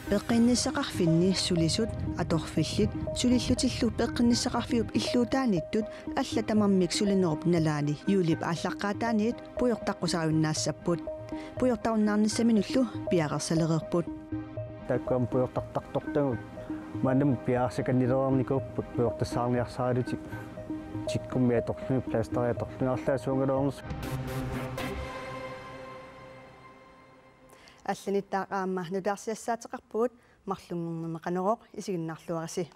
Peqqinnissaqarfinni sulisut atorfillit sulillutillu peqqinnissaqarfiup illuutaanittut allatamarmik sulinerup nalaani yuulip ааllaqqaataaniit puyortaqqusaarunnaassapпут puyortarunnaarnissaminullu piaqersalereerput таккам puyortartartortagut манам piaarsakannileernikuupput puyortassaarniarsaалутик тиккуммиаторлуни пластариаторлуниарлаасуунгалоорнус алланиттаақаама нутаарсиассаатеқарпуут марлунгэрнемеқанероқ исигиннарлуараси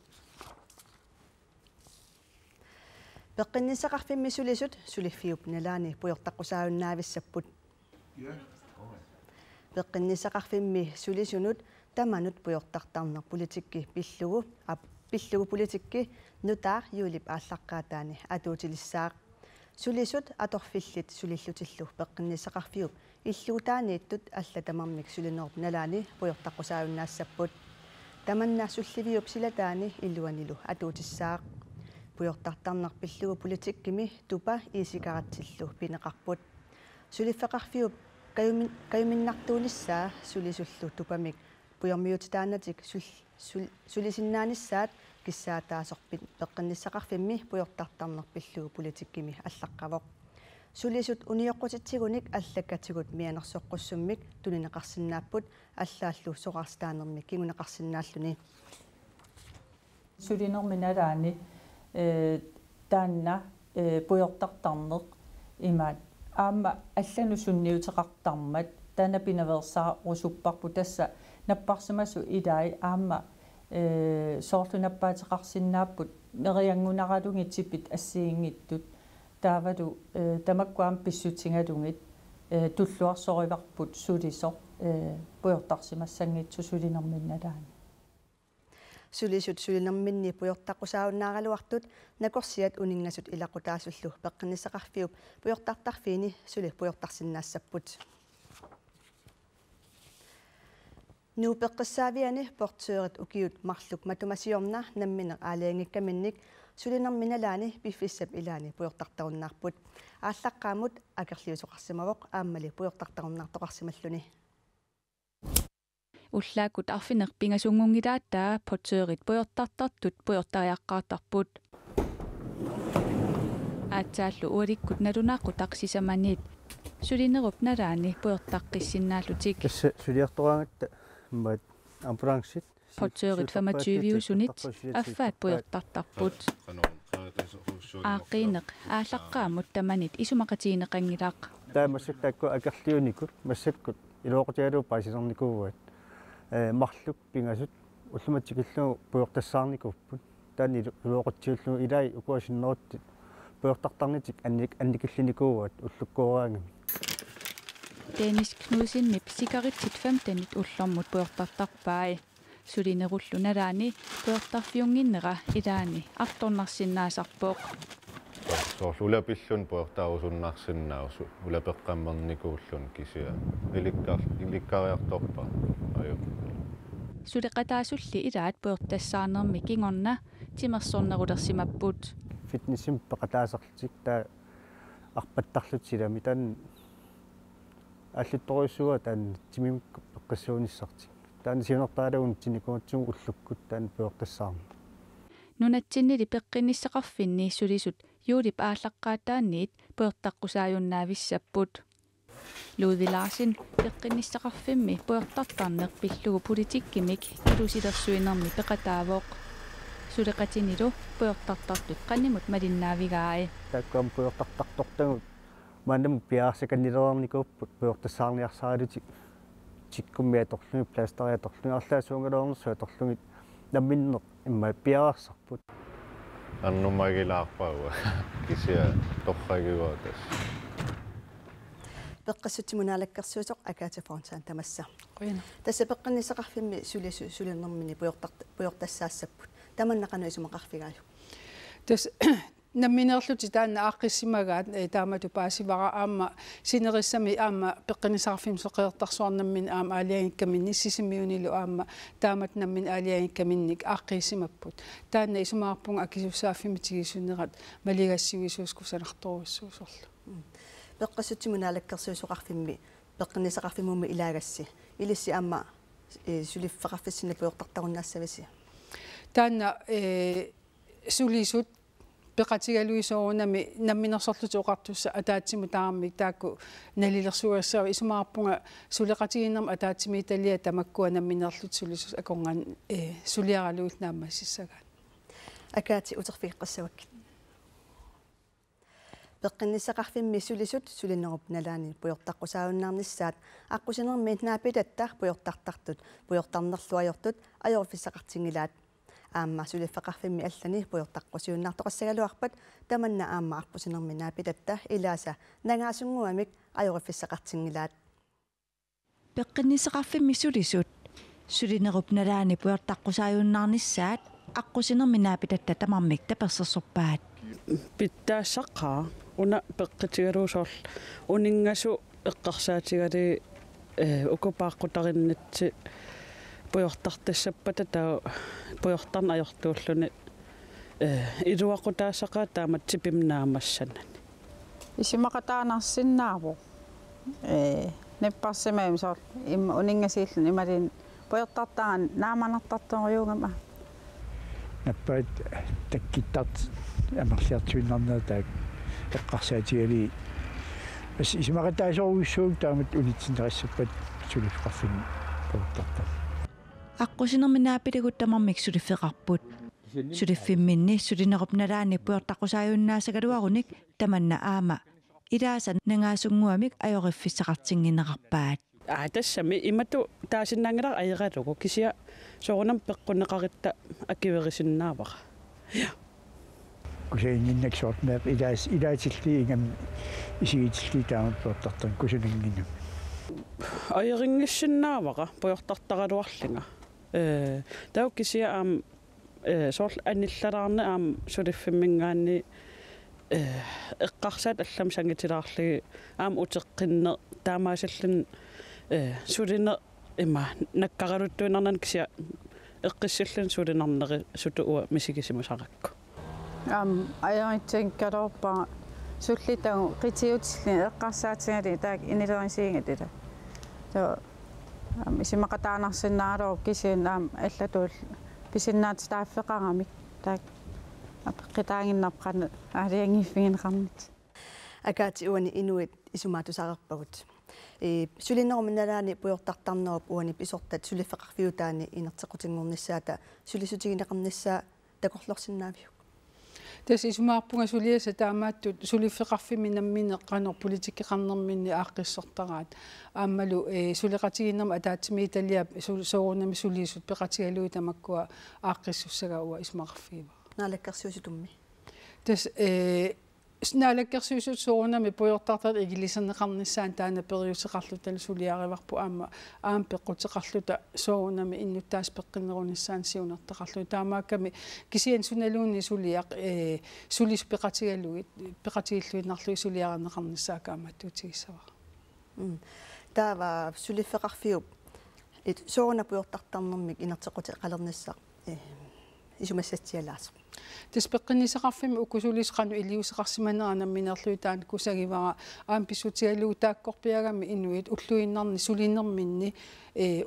пеққиннисақарфимми сулисут сулиффиуп налаани пуйортаққусаавиннаависсаппут пеққиннисақарфимми сулисунут таманут пуйортартарнер политикки пиллугу политикки нутаар юулип ааллаққаатаани атуутилиссаақ сулисут аторфиллит сулиллутиллу пеққиннисақарфиуп иллуутаанииттут аллатамармик сулинерп налаани пуйортаққусаавиннаассаппут таманнаарсулливиуп силатаани иллуанилу атуутиссаақ пуйортартарнер пиллугу политиккими тупа иисикаратсиллу пинеқарпут сулиффеқарфиуп каюминнартуулиссаа сулисуллу тупамик пуйормиутитаанатик сулисиннааниссаат киссаатаасорпит пеққиннissaqarfimми пуйортартарнер пиллугу политиккими аллаққавоқ сулисут униоққутитсигуник аллаккатигут мианерсоққуссуммик тунинеқарсинааппут аллааллу соқарстаанерми кигунеқарсинааллуни сулинерминалаани таанна пуйортартарнеқ имаат аама аллану сунниутеқартармат таана пинаверсаа русуппарпу тасса наппарсимасу илаи аама соорлунаппаатеқарсинааппут мериангунаралунгитсиппит ассиингиттут таавалу тамаккуам писсутингалунгит туллуарсориварпут сулисо пуйортарсимассангитсу сулинерминналаани сулисут сулинерминни пуйортаққусаавнааралуартут накорсиат унингасут илақутаасуллу пеққиннissaqarfiup пуйортартарфиини сули пуйортарсиннаассаппут nu peqqissaaviani portøret ukiut marluk matumasiorna nammine aaleangikkaminnik sulinerminalaani piffissap ilaani puyortartarunnaarput ааllaqqaamut akerliusoqarsimavoq aammali puyortartarunnaartoqarsimalluni уллаакут арфинерпингасунгунгилааттаа portørit puyortartartut puyortariaqqaartarput аатсааллу уаликкут налунааққу тақсисаманиит сулинеруп налаани puyortaqqissinnaallуtik сулиартораангатта мат ампрангсит portørit 25 sunit affaat puyortartarput аақинеқ ааллаққаамут таманит исумақатиинеқангилаақ таамассактаакку акерлиуникут массаккут илооқутиалуу паасисерникууат марлук пингасут уллуматсикиллуу пуйортассаарникуппут таани илооқутсиуллуу илаи укуасиннерутти пуйортартарнитик анникиллиникууат уллуккуораангами Dennis Knudsen sikaritsit 15 ullormut puyortartarpaai sulinerullu nalaani puyortarfiunginnera ilaani artornarsinnaasarpooq soorlulapillun puyortaarusunnaarsinnaasu ulapeqqammernikууllun kisia ilikkariartorpa aju suleqataasulli ilaat puyortassaanermi kingorna timersornerulersimapput fitnessim peqataasarlitik taa arpattarlutilami tan аллутторюссуга таан тимим пеққиссуунissartik таан сиунертаалуун тинникуутсуг уллуккут таан пуйортассаарна нунатсиннили пеққиннissaqarfinni sulisut юулип ааллаққаатаанниит пуйортаққусааюннаависсаппут Ludvig Larsen пеққиннissaqarfimmi пуйортартарнеқ пиллугу политиккимик илусилерсуинерми пеқатаавоқ сулеқатинилу пуйортартартут қаннимут малиннаавигаи таккам пуйортартартортагут манам piaarsakannileernikuupput puyortassaarniarsaалутик тиккуммиаторлуни пластариаторлуниарлаасуунгалоорнерсу аторлугит намминнеқ имма пиарсарпут аннумагилаарпауа кisia торрагиваатас пеққиссутимунаалаккерсуусоқ акаати фронтаан тамасса тасса пеққиннissaqarfimmi сулинермини пуйортассаассаппут таманнақану исумақарфигаалу тас намминерлути таанна ааққиссимагаат таамату паасивара аама синерissami аама пеққинissaqarfim соқиертарсуарнаммин аама аалиагиккаминни сисимиунилу аама таамат наммин аалиагиккаминник ааққиссимаппут таанна исумаарпунга акисуссааффими тигисунерат малигассуисууску санарторуссуусорлу пеққассутсимунаалаккерсуусоқарфимми пеққиннисақарфимумми илаагасси илисси аама сулиффеқарфиссина пуйортартаруннаассависи таанна сулисут пеқатигалуисоорунами намминерсорлуту оқартусса атаатсиму таарми таакку налилерсуассаа исумаарпунга сулеқатигиннерма атаатсими италия тамаккуа намминерлут сулисус акоргаан сулиаралуут нааммассисsaгаат акаати утерфиққассаваккит пеққиннисақарфимми сулисут сулиннеруп налаани пуйортаққусаавуннаарниссаат аққусинерми наапитатта пуйортартартут пуйортарнерлуajortut ajorfissaqartingilaat аама сулиффеқарфимми аллани пуйортаққусиуннаартоқассагалуарпат таманна аама арпусинерми наапитатта илааса нагаасунгуамик ajorfissaqartingilaat пеққиннисақарфимми сулисут сулинеруп налаани пуйортаққусаавуннаарниссаат аққусинерми наапитатта тамармик таперсерсорпаат питтаассаққаа уна пеққитигалуусорл унингасу эққарсаатигали укупааққутариннатси пуйортартассаппата таа пуйортарна ajortuulluni илуақутаассақаа таамат типимнаамассанани исимақатаанарсиннааву неппарсимаим соор им унингасииллун ималин пуйортартаан нааманартарторюугама наппаат таккиттарт амерлиартуиннарнаа таак эққарсаатигали ас исимақатаасоруйссууг таамат унитсинерассаппат сулиффеқарфимми пуйортарта аққусинерми наапитагут тамармик сулиффеқарпут сулиффимминни сулинеруп-налаани пуйортаққусааюннаасагалуаруник таманна аама илааса нагаасунгуамик ajorifфиссақартингинеқарпаат тассами имату таасиннаангилар аералугу кисиа соорунам пеққуннеқаритта аккиверисиннаавара кусаингиннак соортнеэ илаатилли ингам исигитилли таамат пуйортартан кусулингиннам аерингиссиннаавара пуйортартаралуарлинга тау кисиа аам соорл аниллалаарне аам сулиффиммингаанни эққарсаат аллам сангитилаарли аам утеққинне таамаасаллун сулине има наккаралуттуинарнан кисиа эққиссаллун сулинарнери сутууа мисигисимусаракку аяритсинкалорпа суллитагу қитиутилли эққарсаатингали таак инилерисиингатила то исимақатаанарсиннаалоо кисинаам аллатуул писиннаат стааффеқарамик таак апеққитаангиннарпқана аалиангиффигинеқарнит акаати уани инуит исумаатусарерпагут сулиннеруминалаани пуйортартарнеруп уани писортат сулиффеқарфиутаани инертеқутингорниссаата сулисутигинеқарниссаа такорлорсиннаавиу тас исумаарпунга сулиаса таамааттут сулиффеқарфими намминеққанер политиккеқарнерминни ааққиссортараат ааммалу сулеқатигиннерма атаатсими италиа соорунами сулиисут пеқатигалуи тамаккуа ааққиссуссагауа исмақарфиива наалаккерсуусутумми тас снаалаккерсуусут соорунами пуйортартат игилисернеқарниссаан таана периусеқарлутал сулиариварпу аама аам пеққутеқарлута соорунами иннуттаас пеққиннеруниссаан сиунертеқарлу таамаакками кисиан суналуунни сулиақ сулис пеқатигалуит пеқатигиллуиннарлуи сулиарнеқарниссаака ааматтуутигиссава таава сулиффеқарфиуп соорна пуйортартарнэрмик инертеқутеқалерниссаа исумассатсиалаас теспеққиннисеқарфими укусулисқану илиусеқарсиманерана минерлуитаан кусагивара аам писсутигалуу тааккорпиагами инуит уллуиннарни сулиннэрминни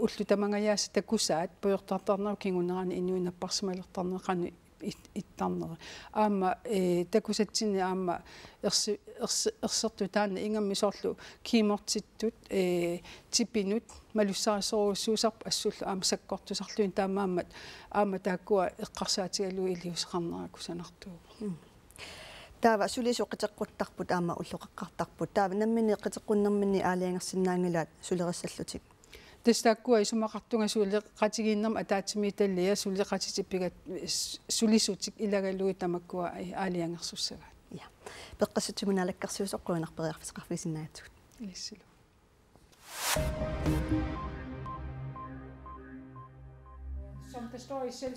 уллу тамангаяаса такусаат пуйортартарнеру кингунерани инуинаппарсималертарнеқану иттарнери аама такусатсини аама ерсерту таана ингамми соорлу кимортиттут типинут малуссарисоруссуусарпа ассуллу аама саккортусарлуин таамаамат аама тааккуа эққарсаатигалуу илиусеқарнеракку санартуу таава сулисоқитеққуттарпут аама уллоқаққартарпут таава наммини эққитеққуннэрминни аалиангерсинаангилаат сулериссаллутик тестаккуа исумақартунга сулеқатигиннерма атаатсими таллия сулеқатитиппигат сулисутик илагалуи тамаккуа аалиангерсуссагаат я пеққассутимунаалаккарсуусоққуинарпериарфисеқарфисиннаатсут илиссилу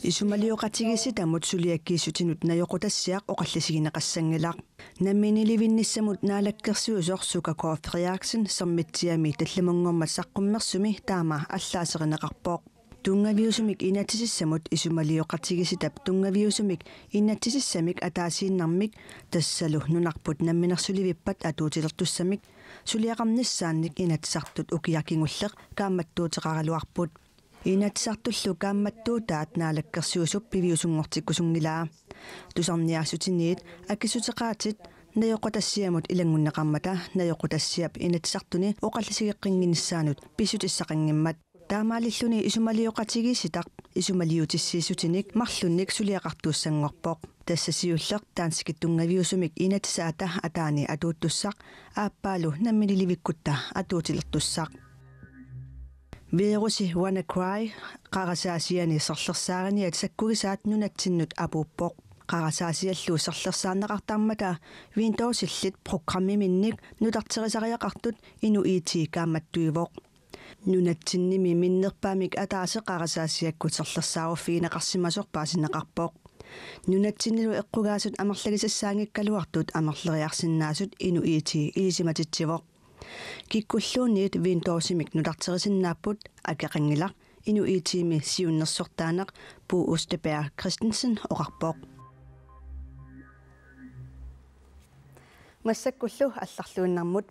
исумалиоқатигиси тамут сулиаккииссутинут наёқутассиақ оқаллисигинеқассангилаақ намминиливинниссамут наалаккерсуусоор сукакооффериааксин сермитсиами талламунгормат саққуммерсуми таама аллаасеринеқарпооқ Tungaviusumik inatisissamut isumalioqatigisitap tungaviusumik inatisissamik ataasiinnarmik tassalu nunarput namminersulivippat atuutilertussamik suliaqarnissaannik inatisartut ukiakingulleq kaammattuuteqaraluarput inatisartullu kaammattuutaat naalakkersuusup piviusungortikkusungilaa tusarniarsutiniit akissuteqaatit nayoqotassiamut ilangunneqarmata nayoqotassiap inatisartuni oqallisigeqqinginissaanut pissutissaqanngimmat taamaalilluni isumalioqatigisitaq isumaliutissiisutinik marlunnik suliaqartuussangorpoq тассасиуллеқ таансикиттунгаviusumik инатисаата атаани атуутtussaq ааппаалу намминиливиккутта атуутилертуссaq вируси WannaCry қарасаасиани серлерсааганиат саккугисаат нунатсиннут апууппоқ қарасаасиаллуу серлерсаарнеқартармата Windows-иллит программиминник нутартерисариақартут ину IT кааматтуивоқ нунатсинними миннерпаамик атаасе қарасаасиаккут серлерсааруффигинеқарсимасор паасинеқарпоқ нунатсиннилу эққугаасут амерлагисассаангиккалуартут амерлериарсиннаасут ину IT илисиматитсивоқ киккуллуунниит Windows-имик нутартерисиннааппут акеқангилар ину IT-ми сиуннерсортаанеқ Bo Osterberg Christensen оқарпоқ массаккуллу алларлуиннармут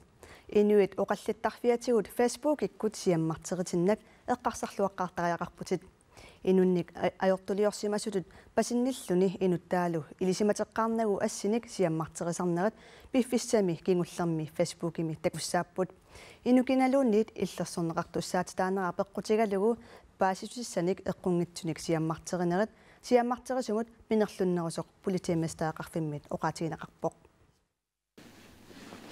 инуит оқаллиттарфиатигут Facebook иккут сиаммартеритиннак эққарсарлуаққартариақарпутит инунник ajortuliorsimasutut pasиnnиллуни инуттаалу илисиматеққарнагу ассиник сиаммартерисарнерат пиффиссами кингуллерми Facebook-ими такуссааппут инукиналуунниит иллерсорнеқартуссаатитаанераа пеққутигалугу паасисуссаник эққунгитсуник сиаммартеринерат сиаммартерисумут минерлуннерусоқ политиаммастаақарфиммит оқаатигинеқарпоқ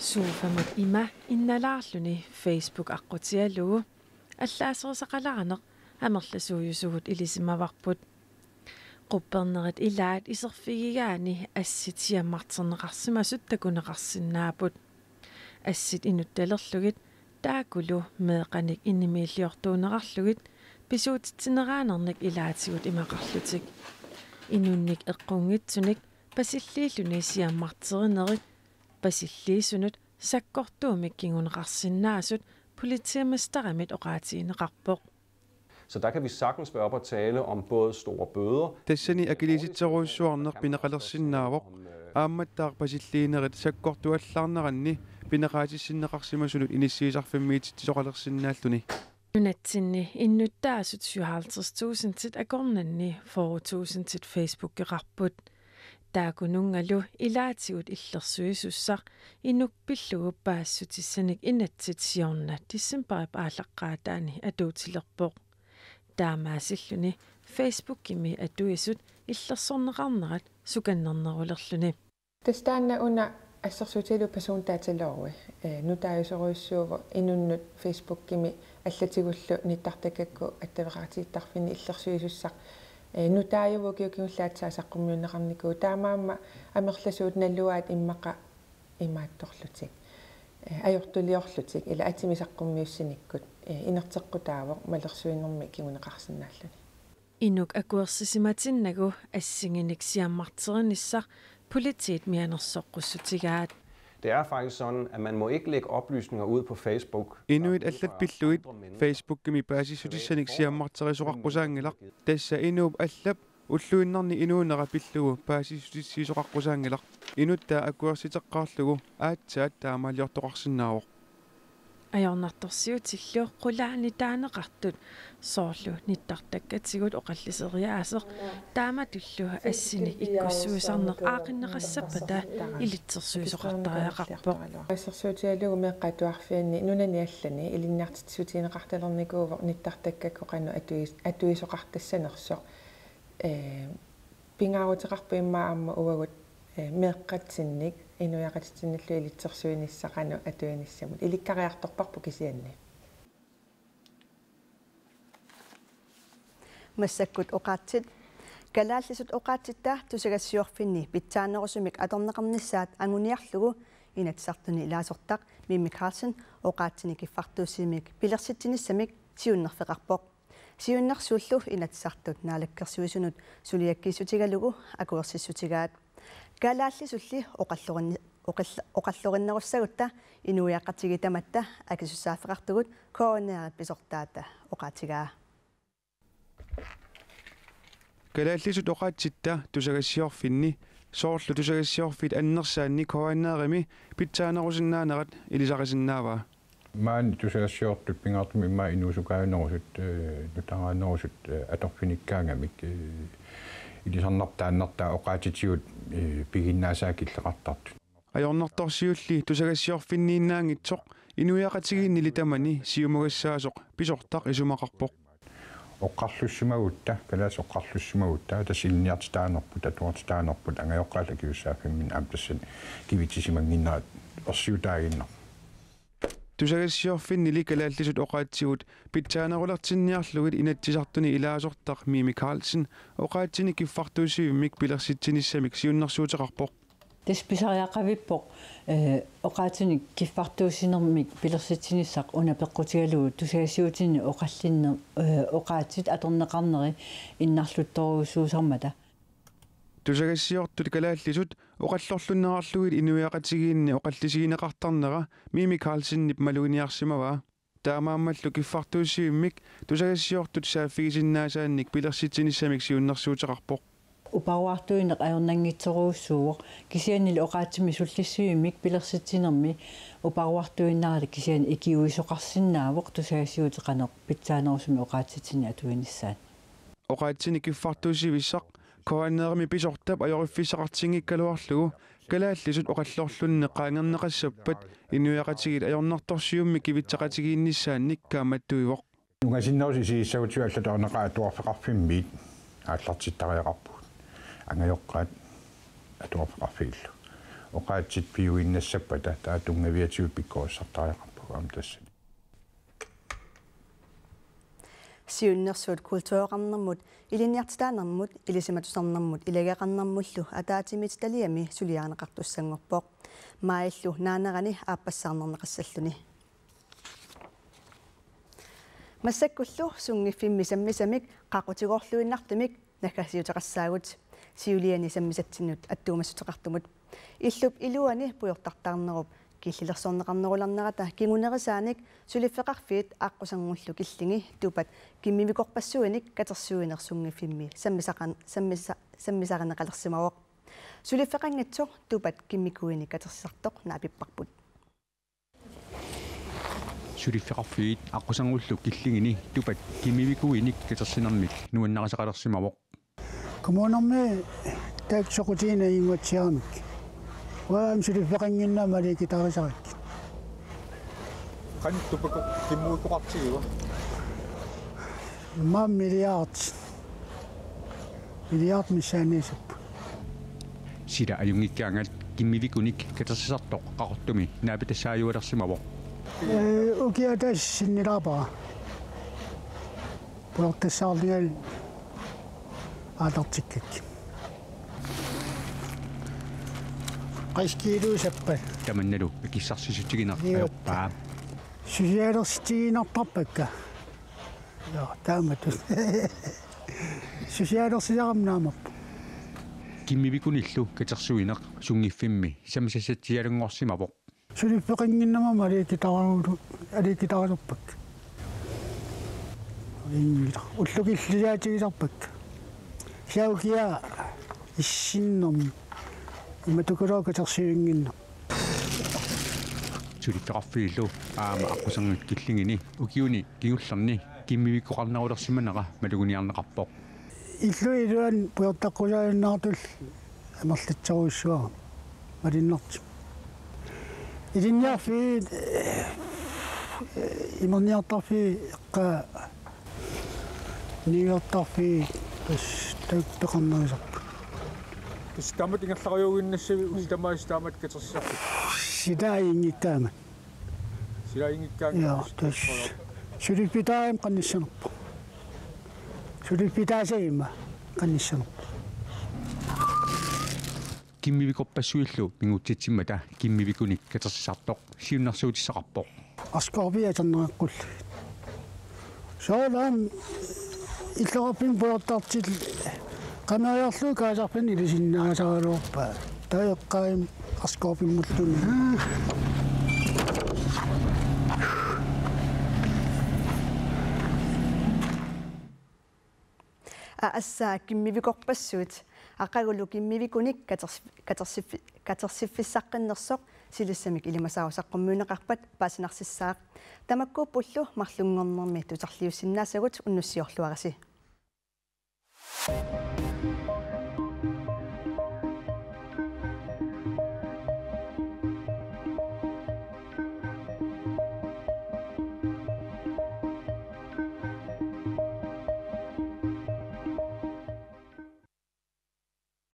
сууфамат има инналаарлуни Facebook аққутиалугу аллаасерисақаларанеқ амерласууйусугут илисимаварпут quppernerit ilaat iserfigigaani assit siammarterneqarsimasut takuneqarsinnaaput assit inuttallerlugit taakulu meeqanik innimiilliortuuneqarlugit pisuutitsineraanarnik ilaatigut imaqarlutik inunnik eqqungitsunik pasilliilluni siammarterinerit pasilliisunut sakkortuumik kinguneqarsinnaasut politiamestaramit oqaatiineqarpoq. Så der kan vi sagtens være op og tale om både store bøder. Tassani akilisitseruissuarneq pinaqalersinnaavoq aammattaaq pasilliinerit sakkortuallarneranni pinaqaatissinneqarsimasunut inissiisarfimmiitittisoqalersinnaalluni nunatsinni innuttaasut 57.000 akornanni 4.000 Facebook-geqarput taakunungalu ilaatigut illersuisussaq inukpilluguppaassutisanik inatsit siorna tissimparip aallaqqaataani atuutilerpoq таамаасиллуни Facebook-ими атуисут иллерсорнеқарнерат суканнернерулерлуни тастаанна уна ассерсутилу персоонтааталооруи нутааюсоруйссуува инуннут Facebook-ими аллатигуллу ниттартакакку аттавеқартииттарфини иллерсуисуссақ нутааювукиукиуллаатсаасаққуммиуннеқарникуу таамаама амерласуут наллуаат иммақа имаатторлутик ajortuliorlutik ila atimisaqqumiussinikut inerteqqutaavoq malersuinnermi kiguneqarsinnaalluni inuk akuersisimatinnagу assinginik siammarterinissaq politit mianersoqqusutigaat. Det er faktisk sådan, at man må ikke lægge oplysninger ud på Facebook. Inuit allat pilluit Facebook-imi paasissutissanik siammarterisuqaqqusaangilaq tassa inuup allap уллуиннарни инуунера пиллугу паасиссутиссиисоқарқусаангилақ инутта акуерситеққарлугу аатсаат таамаалиортоқарсинаавоқ ajornartorsiutilluu qulaani taanеqartut soorlu nittартаккатигут оқаллисериаасеқ тааматуллу ассини иккуссуисарнеқ аақиннеқассаппата илитсерсуисоқартариақарпоқ ассерсуутиалугу меққатуарфианни нунани аллани илиннартитсутиинеқарталерникууво ниттартаккакку қану атуисоқартассанерсоқ пингаарутеқарпу иммаамма уагут меққатсинник инуяқатсинналлу илитсерсуиниссақану атуиниссамут иликкариарторпарпу кисианни массаккут оқаатсит калааллисут оқаатситтаа тусагассиорфинни питсаанерусумик аторнеқарниссаат ангуниарлугу инатсартуни илаасортақ мимми Карлсен оқаатсини киффартууссимик пилерситсиниссамик сиуннерфеқарпоқ сиуннарсууллу инатсартут наалаккерсуисунут сулиаккиссутигалугу акуерсиссутигаат калааллисулли оқаллориннеруссагутта инуяақатиги таматта акисуссаафеқартугут коронеари писортаата оқаатигаа Kalaallisut oqaatsitta tusagassiorfinni soorlu tusagassiorfit annersaanni koannaarimi pitsaanerusinnaanaqat ilisaqasinnaavaa. Maan tusagassiortut pingaartumi imma inuusukaanerusut nutaraannerusut atorfinikkaangamik ilisarnartaannartaa oqaatitigut piginnaasaakilleqartartut. Ajornartorsiulli tusagassiorfinniinnaangitsoq inuiaqatigiinnili tamani siumugassaasoq pisortaq isumaqarpoq. Oqqarlussumagutta kalaas oqqarlussumagutta tasilniartitaanerput atuartitaanerput angajoqqaalakiussaaffimmin aamtassan kivitisimanginnaat orsiutaaginner. Tusagassiorfinnili kalaallisut oqaatsigut pitsaanerulertinniarlugit inatsisartuni ilaasortaq Mimi Carlsen oqaatsini kiffartuusivimmik pilersitsinnissamik siunnersuuteqarpoq. Tispisariaqavippoq oqaatuni kiffartuusinermik pilersitsinissaq unapeqqutigalugu tusagassiutini oqallinner oqaatsit atorneqarneri innarluttoruussuusarmata. Tusagassiortut kalaallisut oqallorlunnerarlugit inuiaqatigiinni oqallisigineqartarnera Mimi Carlsennip maluiniarsimavaa taamaammallu kiffartuusivimmik tusagassiortut saaffigisinnaasaanik pilersitsinnissamik siunnersuuteqarpoq. Uparuartuineq ajornanngitsoruussuuq kisianili oqaatsimi sullissuimik pilersitsinermi uparuartuinnaarali kisiani ikiuisoqarsinnaavoq tusagassiuteqaneq pitsaanerusumi oqaatsitini atuinissaan. Oqaatsini kiffartuusivissaq koanneermi pisortap ajoriffissaqartingikkaluarlugu kalaallisut oqallorlunne qaangerneqassappat inuiaqatigit ajornartorsiummi kivitsaqatigiinnissaannik kaammattuivoq. Ungasinnersi siissagutiu allataorneqa atuarfeqarfimmiit aallartittariaqarpu. Angajoqqaat atuarfeqarfiillu. Oqaatsit piuinnassapata taatungaviatigut pikkorussartariaqarpu aamtassani. Siunnersuut kultuuqarnermut iliniartitaanermut ilisimatusarnermut iлагеқарнэрмуллу атаатимит талиами сулиаарнеқартуссангорпоқ маиллу наанерани ааппассаарнернеқассаллуни массаккуллу сунгиффимми саммисамик қақутигоорлуиннартумик накасиутеқассаагут сиулиани саммисатсиннут аттуумассутеқартумут иллуп илуани пуйортартаарнеруп киллилерсорнеқарнеруларнерата кигунерисааник сулиффеқарфиит ааққусангуллу киллинги тупат киммивикорпассуиник катерсуинерсунгиффимми саммисаринеқалерсимавоқ сулиффеқангатсо тупат киммикуини катерсисартоқ наапиппарпут сулиффеқарфиит ааққусангуллу киллингини тупат киммивикуиник катерсинермик нуаннақасақалерсимавоқ коммунарми тааксоқутиина ингуатсиармик Waam sулиффеқангинна маликитарисарик. Kan tupuk kimmuutuqartigiwa. Ma milliard missaanisup. Sida ajungikkaangat kimmivikunik katersisartoq qaqortumi naapitassaajualersimavoq. Ukiatas sinnilapa. Puortassaarlingal aatartikkak. Qaiskiiluusappa tamannalu ikissarсисутигинерпаа сусиалерситигинартарпакка я таамату сусиалерсиарамнаамап киммивикуниллу катерсуинеқ сунгиффимми самисассатсиалунгорсимавоқ сулиффеқингиннама аликитаралерпак ингила уллукиллиаатигисарпак саукиа иссиннерми иматукулоокатерсиуингинна сулиффеқарфииллу аама аққусангут киллингини укиуни кигуллерни киммивиккоқарнерулерсиманера малугуниарнеқарпоқ иллуилуан пуйортаққулааннаартул амерлатсеруиссуара малиннарти илинниарфи имерниартарфи эққа ниуертарфи тас таққарнерисарпу Стамат ингерлариугиннассави устамаистаамат катерсисарпут сидаингиккаама силаингиккаама я тас сулиффитаам канниссанерпу сулиффитаасаима канниссанерпу киммивикорпассуиллу пингутситсиммата киммивикуник катерсисартоқ сиуннэрсуутиссақарпоқ аскорбиатернеққул соолаам иллераппин пуортартил Qanaayarlu kaasarpin ilisinnaasaaluorpa taeqqaim askoopimmulluni Assaa kimmivikorpassuut aqagulu kimmivikunik katersiffissaqqinnersoq silissamik ilimasaarusaqqummuuneqarpat paasinarsisaaq tamakkuupullu marlunngornermi tutarliussinnaassagut unnussiorluarasi